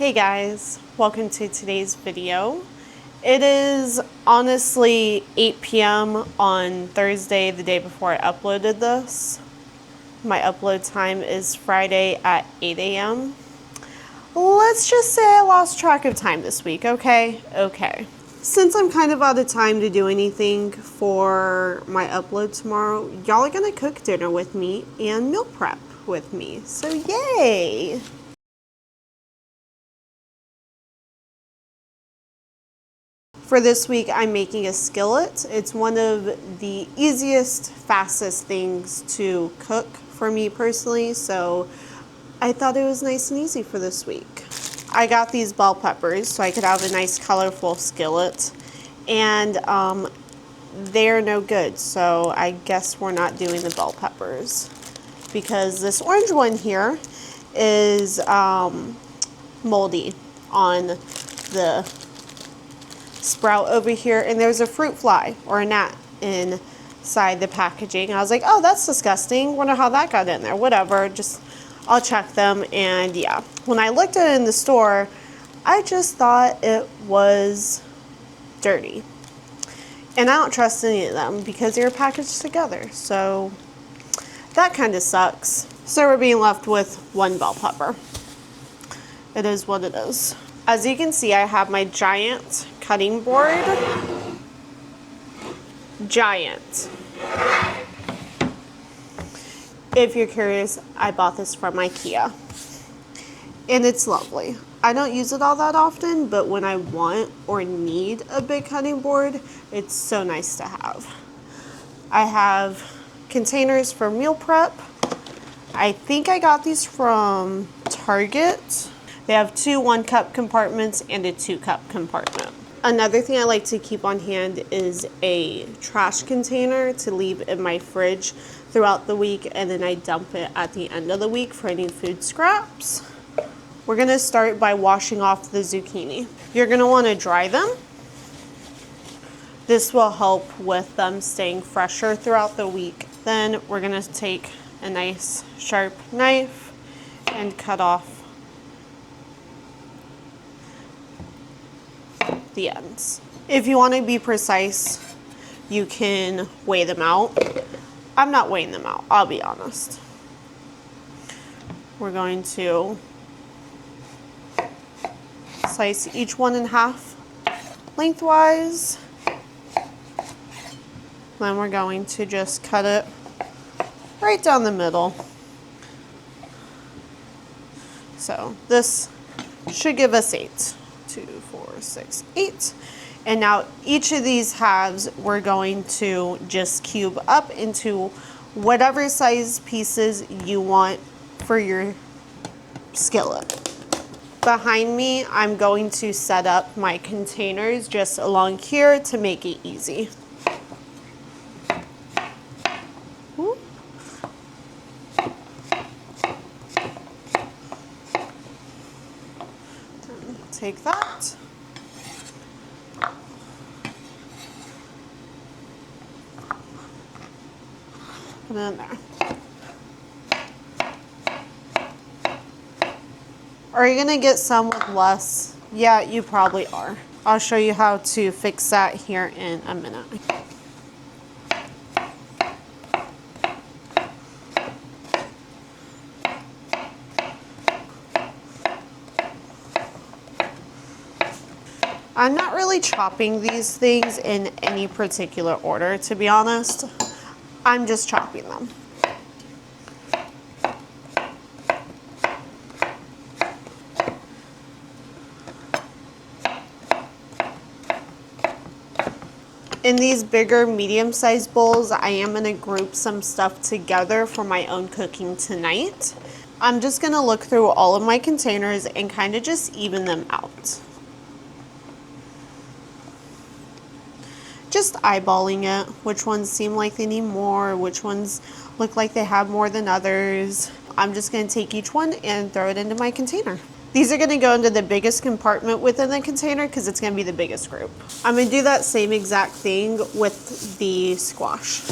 Hey guys, welcome to today's video. It is honestly 8 p.m. on Thursday, the day before I uploaded this. My upload time is Friday at 8 a.m. Let's just say I lost track of time this week, okay? Okay. Since I'm kind of out of time to do anything for my upload tomorrow, y'all are gonna cook dinner with me and meal prep with me, so yay! For this week, I'm making a skillet. It's one of the easiest, fastest things to cook for me personally, so I thought it was nice and easy for this week. I got these bell peppers so I could have a nice colorful skillet, and they're no good, so I guess we're not doing the bell peppers because this orange one here is moldy on the sprout over here, and there's a fruit fly or a gnat inside the packaging. I was like, oh, that's disgusting. Wonder how that got in there. Whatever, just I'll check them. And yeah, when I looked at it in the store, I just thought it was dirty. And I don't trust any of them because they were packaged together. So that kind of sucks. So we're being left with one bell pepper. It is what it is. As you can see, I have my giant cutting board. Giant. If you're curious, I bought this from IKEA. And it's lovely. I don't use it all that often, but when I want or need a big cutting board, it's so nice to have. I have containers for meal prep. I think I got these from Target. They have two 1-cup compartments and a 2-cup compartment. Another thing I like to keep on hand is a trash container to leave in my fridge throughout the week, and then I dump it at the end of the week for any food scraps. We're gonna start by washing off the zucchini. You're gonna wanna dry them. This will help with them staying fresher throughout the week. Then we're gonna take a nice sharp knife and cut off the ends. If you want to be precise, you can weigh them out. I'm not weighing them out, I'll be honest. We're going to slice each one in half lengthwise. Then we're going to just cut it right down the middle. So this should give us 8. 2, 4, 6, 8. And now each of these halves we're going to just cube up into whatever size pieces you want for your skillet. Behind me, I'm going to set up my containers just along here to make it easy. Take that. Put it in there. Are you gonna get some with less? Yeah, you probably are. I'll show you how to fix that here in a minute. I'm not really chopping these things in any particular order, to be honest. I'm just chopping them. In these bigger medium-sized bowls, I am going to group some stuff together for my own cooking tonight. I'm just going to look through all of my containers and kind of just even them out. Just eyeballing it, which ones seem like they need more, which ones look like they have more than others. I'm just going to take each one and throw it into my container. These are going to go into the biggest compartment within the container because it's going to be the biggest group. I'm going to do that same exact thing with the squash.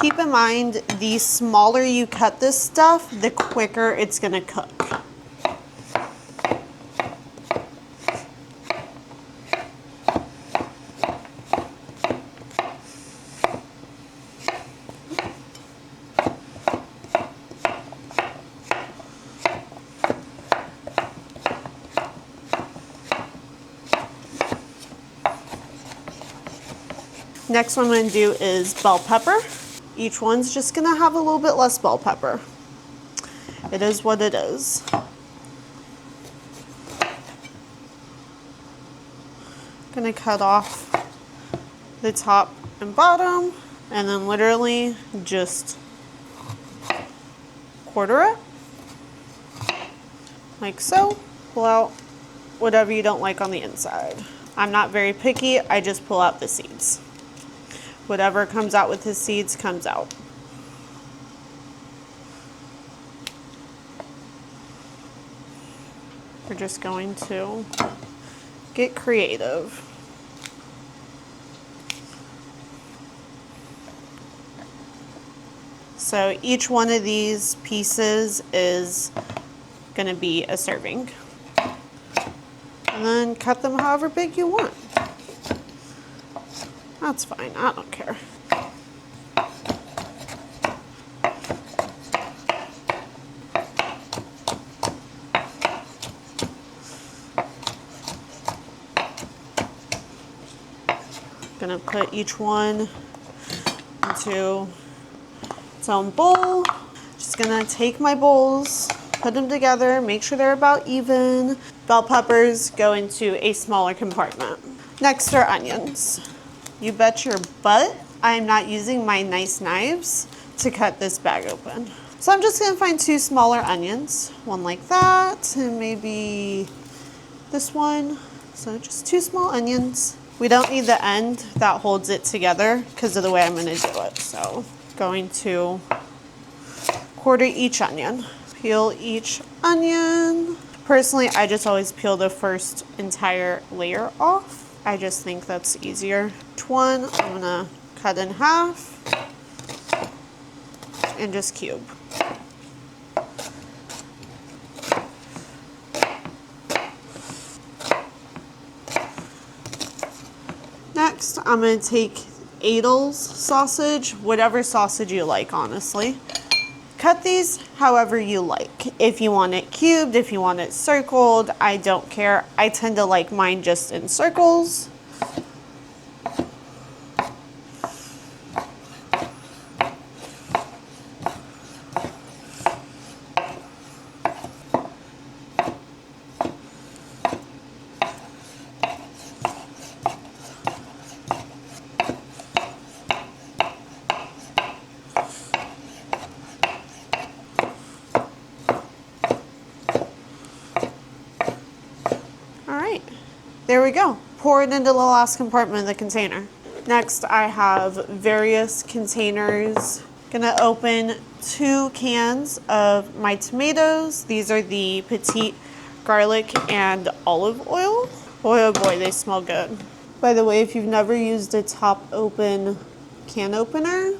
Keep in mind, the smaller you cut this stuff, the quicker it's gonna cook. Next one I'm going to do is bell pepper. Each one's just going to have a little bit less bell pepper. It is what it is. Going to cut off the top and bottom and then literally just quarter it like so. Pull out whatever you don't like on the inside. I'm not very picky, I just pull out the seeds. Whatever comes out with his seeds comes out. We're just going to get creative. So each one of these pieces is going to be a serving. And then cut them however big you want. That's fine, I don't care. Gonna put each one into its own bowl. Just gonna take my bowls, put them together, make sure they're about even. Bell peppers go into a smaller compartment. Next are onions. You bet your butt I'm not using my nice knives to cut this bag open. So I'm just gonna find 2 smaller onions, one like that, and maybe this one. So just 2 small onions. We don't need the end that holds it together because of the way I'm gonna do it. So going to quarter each onion. Peel each onion. Personally, I just always peel the first entire layer off. I just think that's easier. Each one, I'm gonna cut in half and just cube. Next, I'm gonna take Adel's sausage, whatever sausage you like, honestly. Cut these however you like. If you want it cubed, if you want it circled, I don't care. I tend to like mine just in circles. There we go. Pour it into the last compartment of the container. Next, I have various containers. Gonna open 2 cans of my tomatoes. These are the petite garlic and olive oil. Boy, oh boy, they smell good. By the way, if you've never used a top open can opener,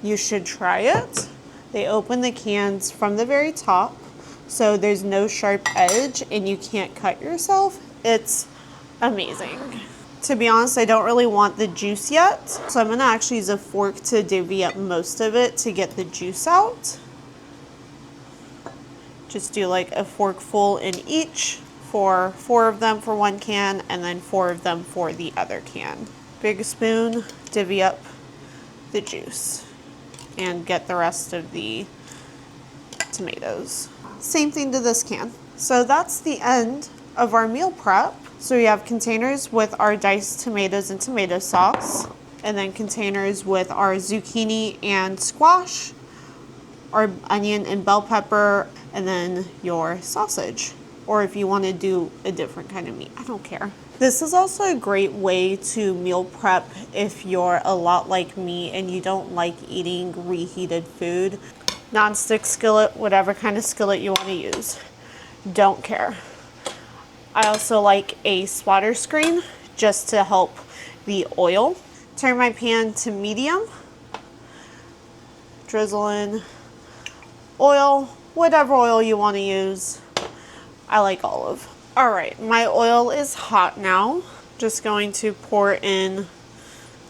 you should try it. They open the cans from the very top, so there's no sharp edge and you can't cut yourself. It's amazing. To be honest, I don't really want the juice yet, so I'm gonna actually use a fork to divvy up most of it to get the juice out. Just do like a forkful in each for 4 of them for 1 can and then 4 of them for the other can. Big spoon, divvy up the juice and get the rest of the tomatoes. Same thing to this can. So that's the end of our meal prep. So we have containers with our diced tomatoes and tomato sauce, and then containers with our zucchini and squash, our onion and bell pepper, and then your sausage. Or if you want to do a different kind of meat, I don't care. This is also a great way to meal prep if you're a lot like me and you don't like eating reheated food. Non-stick skillet, whatever kind of skillet you want to use. Don't care. I also like a swatter screen just to help the oil. Turn my pan to medium. drizzle in oil, whatever oil you want to use. I like olive. All right, my oil is hot now. Just going to pour in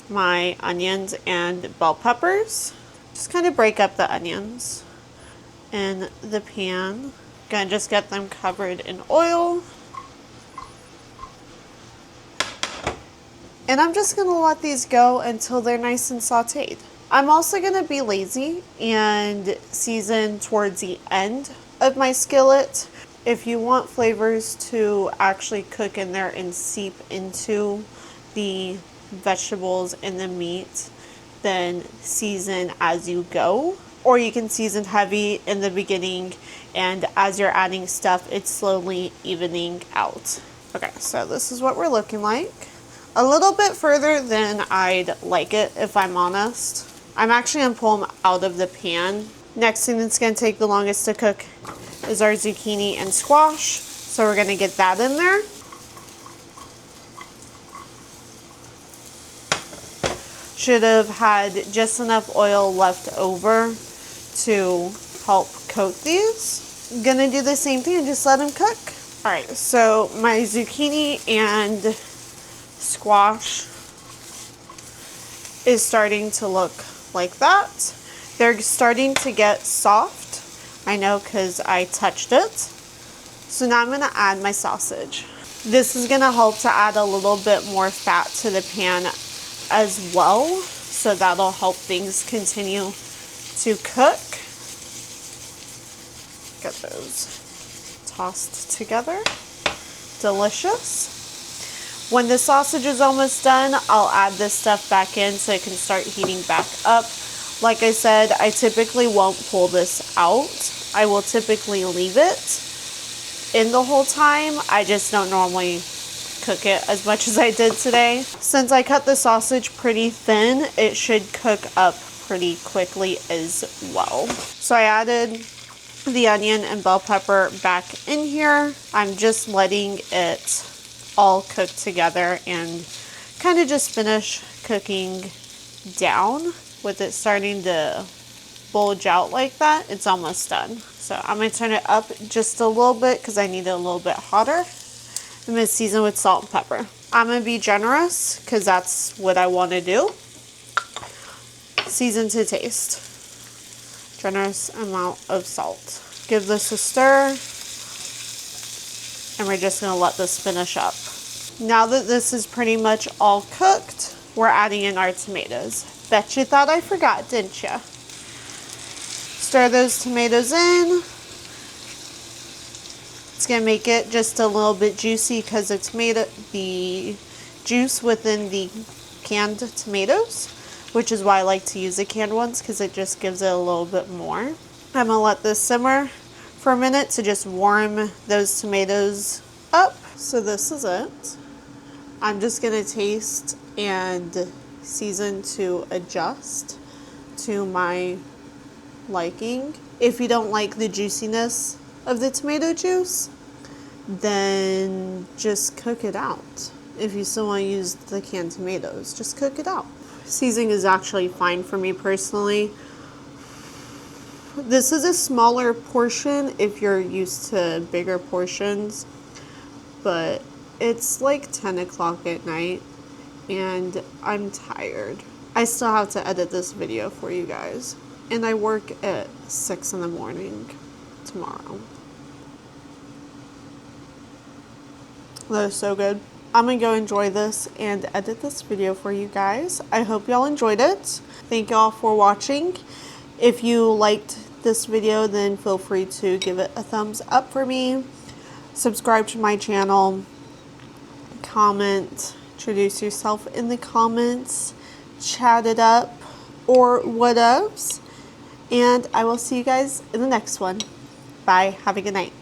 my onions and bell peppers. Just kind of break up the onions in the pan. Gonna just get them covered in oil. And I'm just gonna let these go until they're nice and sauteed. I'm also gonna be lazy and season towards the end of my skillet. If you want flavors to actually cook in there and seep into the vegetables and the meat, then season as you go. Or you can season heavy in the beginning, and as you're adding stuff, it's slowly evening out. Okay, so this is what we're looking like. A little bit further than I'd like it, if I'm honest. I'm actually gonna pull them out of the pan. Next thing that's gonna take the longest to cook is our zucchini and squash. So we're gonna get that in there. Should have had just enough oil left over to help coat these. I'm gonna do the same thing and just let them cook. All right, so my zucchini and squash is starting to look like that. They're starting to get soft. I know because I touched it. So now I'm gonna add my sausage. This is gonna help to add a little bit more fat to the pan as well. So that'll help things continue to cook. Get those tossed together. Delicious. When the sausage is almost done, I'll add this stuff back in so it can start heating back up. Like I said, I typically won't pull this out. I will typically leave it in the whole time. I just don't normally cook it as much as I did today. Since I cut the sausage pretty thin, it should cook up pretty quickly as well. So I added the onion and bell pepper back in here. I'm just letting it all cook together and kind of just finish cooking down. With it starting to bulge out like that, it's almost done. So I'm gonna turn it up just a little bit because I need it a little bit hotter. I'm gonna season with salt and pepper. I'm gonna be generous because that's what I want to do. Season to taste. Generous amount of salt. Give this a stir. And we're just gonna let this finish up. Now that this is pretty much all cooked, we're adding in our tomatoes. Bet you thought I forgot, didn't you? Stir those tomatoes in. It's gonna make it just a little bit juicy because the juice within the canned tomatoes, which is why I like to use the canned ones because it just gives it a little bit more. I'm gonna let this simmer for a minute to just warm those tomatoes up. So this is it. I'm just gonna taste and season to adjust to my liking. If you don't like the juiciness of the tomato juice, then just cook it out. If you still want to use the canned tomatoes, just cook it out. Seasoning is actually fine for me personally. This is a smaller portion if you're used to bigger portions, but it's like 10 o'clock at night and I'm tired. I still have to edit this video for you guys, and I work at 6 in the morning tomorrow. That is so good. I'm gonna go enjoy this and edit this video for you guys. I hope y'all enjoyed it. Thank y'all for watching. If you liked this video, then feel free to give it a thumbs up for me. Subscribe to my channel. Comment. Introduce yourself in the comments. Chat it up or what else. And I will see you guys in the next one. Bye. Have a good night.